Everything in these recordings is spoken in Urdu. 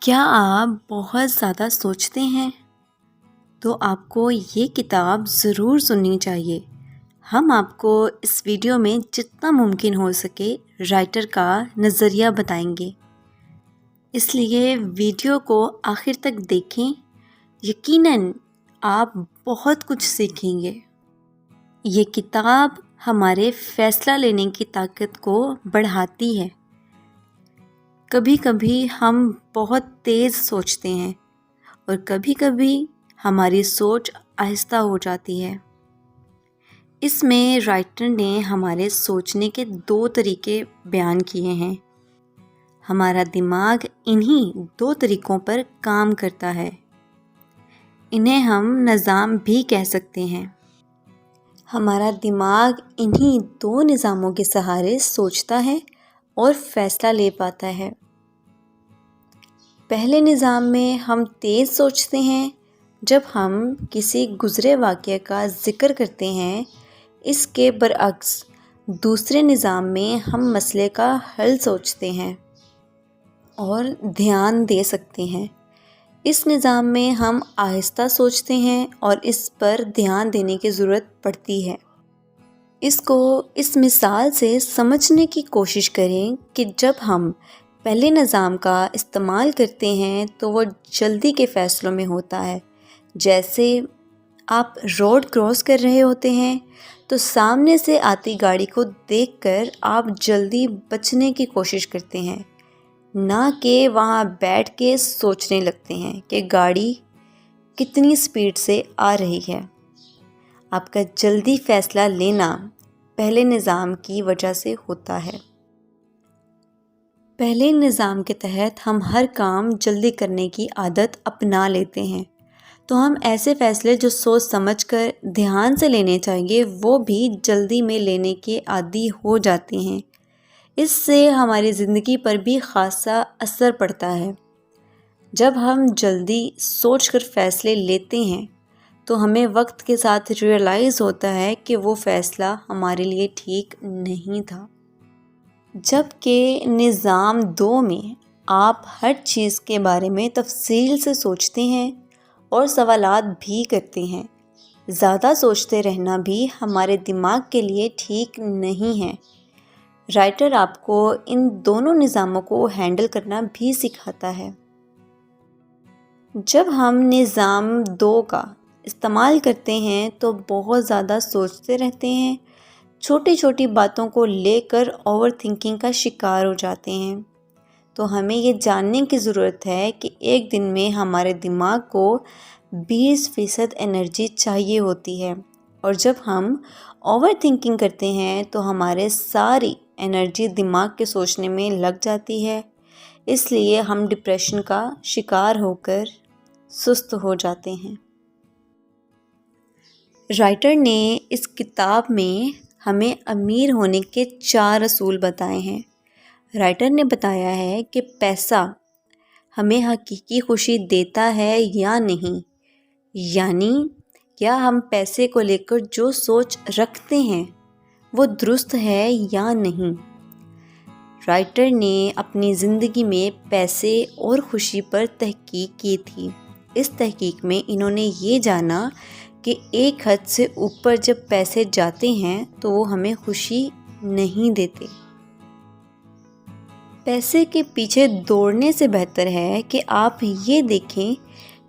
کیا آپ بہت زیادہ سوچتے ہیں؟ تو آپ کو یہ کتاب ضرور سننی چاہیے۔ ہم آپ کو اس ویڈیو میں جتنا ممکن ہو سکے رائٹر کا نظریہ بتائیں گے، اس لیے ویڈیو کو آخر تک دیکھیں۔ یقیناً آپ بہت کچھ سیکھیں گے۔ یہ کتاب ہمارے فیصلہ لینے کی طاقت کو بڑھاتی ہے۔ کبھی کبھی ہم بہت تیز سوچتے ہیں اور کبھی کبھی ہماری سوچ آہستہ ہو جاتی ہے۔ اس میں رائٹر نے ہمارے سوچنے کے 2 طریقے بیان کیے ہیں۔ ہمارا دماغ انہی 2 طریقوں پر کام کرتا ہے۔ انہیں ہم نظام بھی کہہ سکتے ہیں۔ ہمارا دماغ انہی 2 نظاموں کے سہارے سوچتا ہے اور فیصلہ لے پاتا ہے۔ پہلے نظام میں ہم تیز سوچتے ہیں جب ہم کسی گزرے واقعے کا ذکر کرتے ہیں۔ اس کے برعکس دوسرے نظام میں ہم مسئلے کا حل سوچتے ہیں اور دھیان دے سکتے ہیں۔ اس نظام میں ہم آہستہ سوچتے ہیں اور اس پر دھیان دینے کی ضرورت پڑتی ہے۔ اس کو اس مثال سے سمجھنے کی کوشش کریں کہ جب ہم پہلے نظام کا استعمال کرتے ہیں تو وہ جلدی کے فیصلوں میں ہوتا ہے۔ جیسے آپ روڈ کراس کر رہے ہوتے ہیں تو سامنے سے آتی گاڑی کو دیکھ کر آپ جلدی بچنے کی کوشش کرتے ہیں، نہ کہ وہاں بیٹھ کے سوچنے لگتے ہیں کہ گاڑی کتنی سپیڈ سے آ رہی ہے۔ آپ کا جلدی فیصلہ لینا پہلے نظام کی وجہ سے ہوتا ہے۔ پہلے نظام کے تحت ہم ہر کام جلدی کرنے کی عادت اپنا لیتے ہیں، تو ہم ایسے فیصلے جو سوچ سمجھ کر دھیان سے لینے چاہیے وہ بھی جلدی میں لینے کے عادی ہو جاتے ہیں۔ اس سے ہماری زندگی پر بھی خاصا اثر پڑتا ہے۔ جب ہم جلدی سوچ کر فیصلے لیتے ہیں تو ہمیں وقت کے ساتھ ریئلائز ہوتا ہے کہ وہ فیصلہ ہمارے لیے ٹھیک نہیں تھا۔ جبکہ نظام 2 میں آپ ہر چیز کے بارے میں تفصیل سے سوچتے ہیں اور سوالات بھی کرتے ہیں۔ زیادہ سوچتے رہنا بھی ہمارے دماغ کے لیے ٹھیک نہیں ہے۔ رائٹر آپ کو ان دونوں نظاموں کو ہینڈل کرنا بھی سکھاتا ہے۔ جب ہم نظام 2 کا استعمال کرتے ہیں تو بہت زیادہ سوچتے رہتے ہیں، چھوٹی چھوٹی باتوں کو لے کر اوور تھنکنگ کا شکار ہو جاتے ہیں۔ تو ہمیں یہ جاننے کی ضرورت ہے کہ ایک دن میں ہمارے دماغ کو 20% انرجی چاہیے ہوتی ہے، اور جب ہم اوور تھنکنگ کرتے ہیں تو ہمارے ساری انرجی دماغ کے سوچنے میں لگ جاتی ہے۔ اس لیے ہم ڈپریشن کا شکار ہو کر سست ہو جاتے ہیں۔ رائٹر نے اس کتاب میں ہمیں امیر ہونے کے 4 اصول بتائے ہیں۔ رائٹر نے بتایا ہے کہ پیسہ ہمیں حقیقی خوشی دیتا ہے یا نہیں، یعنی کیا ہم پیسے کو لے کر جو سوچ رکھتے ہیں وہ درست ہے یا نہیں۔ رائٹر نے اپنی زندگی میں پیسے اور خوشی پر تحقیق کی تھی۔ اس تحقیق میں انہوں نے یہ جانا کہ ایک حد سے اوپر جب پیسے جاتے ہیں تو وہ ہمیں خوشی نہیں دیتے۔ پیسے کے پیچھے دوڑنے سے بہتر ہے کہ آپ یہ دیکھیں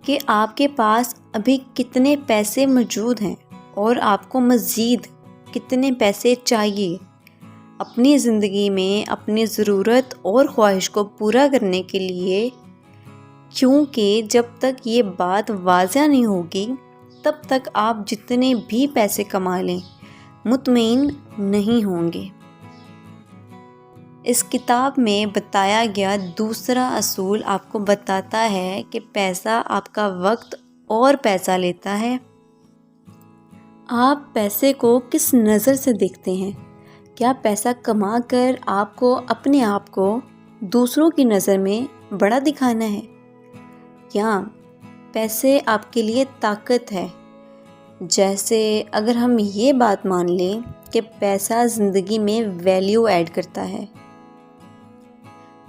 کہ آپ کے پاس ابھی کتنے پیسے موجود ہیں اور آپ کو مزید کتنے پیسے چاہیے۔ اپنی زندگی میں اپنی ضرورت اور خواہش کو پورا کرنے کے لیے، کیونکہ جب تک یہ بات واضح نہیں ہوگی تب تک آپ جتنے بھی پیسے کما لیں مطمئن نہیں ہوں گے۔ اس کتاب میں بتایا گیا دوسرا اصول آپ کو بتاتا ہے کہ پیسہ آپ کا وقت اور پیسہ لیتا ہے۔ آپ پیسے کو کس نظر سے دیکھتے ہیں؟ کیا پیسہ کما کر آپ کو اپنے آپ کو دوسروں کی نظر میں بڑا دکھانا ہے؟ یا پیسے آپ کے لیے طاقت ہے؟ جیسے اگر ہم یہ بات مان لیں کہ پیسہ زندگی میں ویلیو ایڈ کرتا ہے،